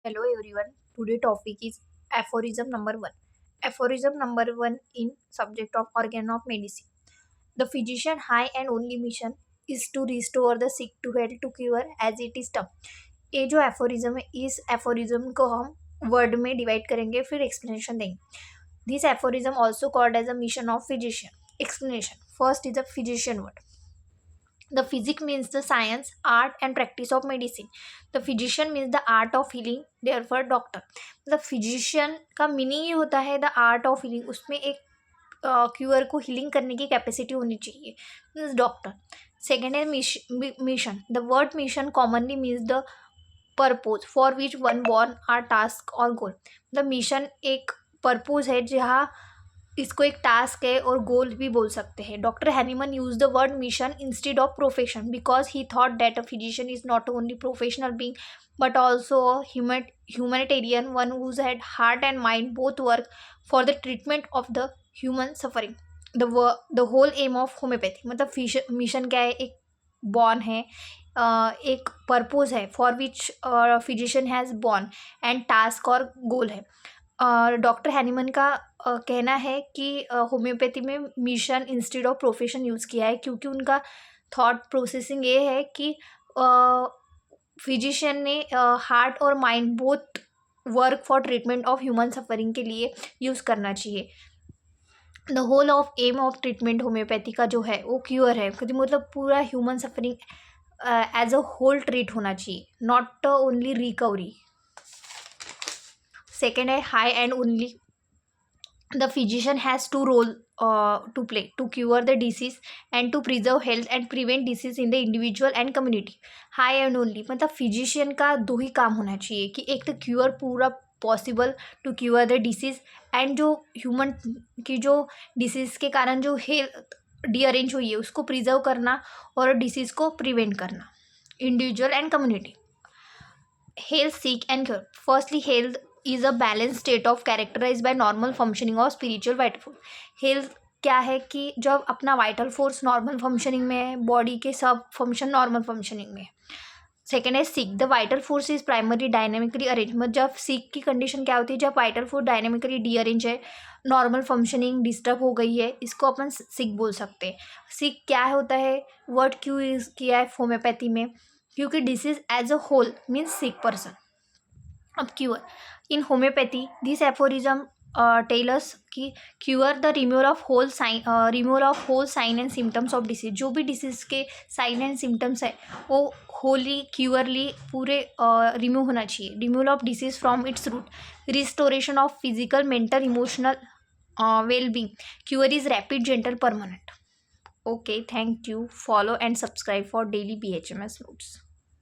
Hello everyone. Today topic is aphorism number 1. Aphorism number 1 in subject of organ of medicine. The physician high and only mission is to restore the sick to health to cure as it is term. ये जो aphorism है इस aphorism को हम word में divide करेंगे फिर explanation देंगे. This aphorism also called as a mission of physician. Explanation first is a physician word. The physic means the science, art and practice of medicine. The physician means the art of healing, therefore doctor. The physician का meaning ये होता है the art of healing. उसमें एक queer को healing करने की capacity होनी चाहिए. Means doctor. सेकेंड है mission. The word mission commonly means the purpose for which one born or task और गोल. द मिशन एक पर्पोज है जहाँ इसको एक टास्क है और गोल भी बोल सकते हैं. Doctor Hahnemann use the word mission instead of profession because he thought that a physician is not only professional being but also a humanitarian one whose had heart and mind both work for the treatment of the human suffering. The whole aim of homeopathy मतलब mission क्या है, एक born है, एक purpose है for which physician has born and task और गोल है. Doctor Hahnemann का कहना है कि होम्योपैथी में mission instead of profession use किया है क्योंकि उनका थॉट प्रोसेसिंग ये है कि फिजिशियन ने हार्ट और mind both work for treatment of human suffering के लिए यूज़ करना चाहिए. The whole of aim of treatment homoeopathy का जो है वो क्योर है मतलब पूरा human suffering as a whole treat होना चाहिए, नॉट ओनली रिकवरी. सेकेंड है high and only. The physician has two role to play to cure the disease and to preserve health and prevent disease in the individual and community. High and only मतलब physician का दो ही काम होना चाहिए कि एक तो क्यूर पूरा possible to cure the disease and जो ह्यूमन की जो डिसीज़ के कारण जो हेल्थ डीअरेंज हुई है उसको प्रिजर्व करना और डिसीज़ को प्रिवेंट करना. Individual and community. Health seek and cure. Firstly health is a balanced state of characterized by normal functioning of spiritual vital force. Health क्या है कि जब अपना वाइटल फोर्स नॉर्मल फंक्शनिंग में है, बॉडी के सब फंक्शन नॉर्मल फंक्शनिंग में है. सेकेंड है sick. The vital force is primary dynamically arrange. मतलब जब सिक की कंडीशन क्या होती है, जब वाइटल फोर्स डायनेमिकली डीअरेंज है, नॉर्मल फंक्शनिंग डिस्टर्ब हो गई है, इसको अपन सिक बोल सकते हैं. सिक क्या होता है, वर्ड क्यों यूज किया है होम्योपैथी में, क्योंकि disease as a whole means sick person. अब cure in homeopathy this aphorism tells की cure the removal of whole sign and symptoms of disease. जो भी डिसीज के साइन एंड सिम्टम्स है वो होली क्यूअरली पूरे रिमूव होना चाहिए. Removal of disease from its root. Restoration of physical mental emotional well-being. Cure is rapid, gentle, permanent. Okay, thank you. Follow and subscribe for daily BHMS notes.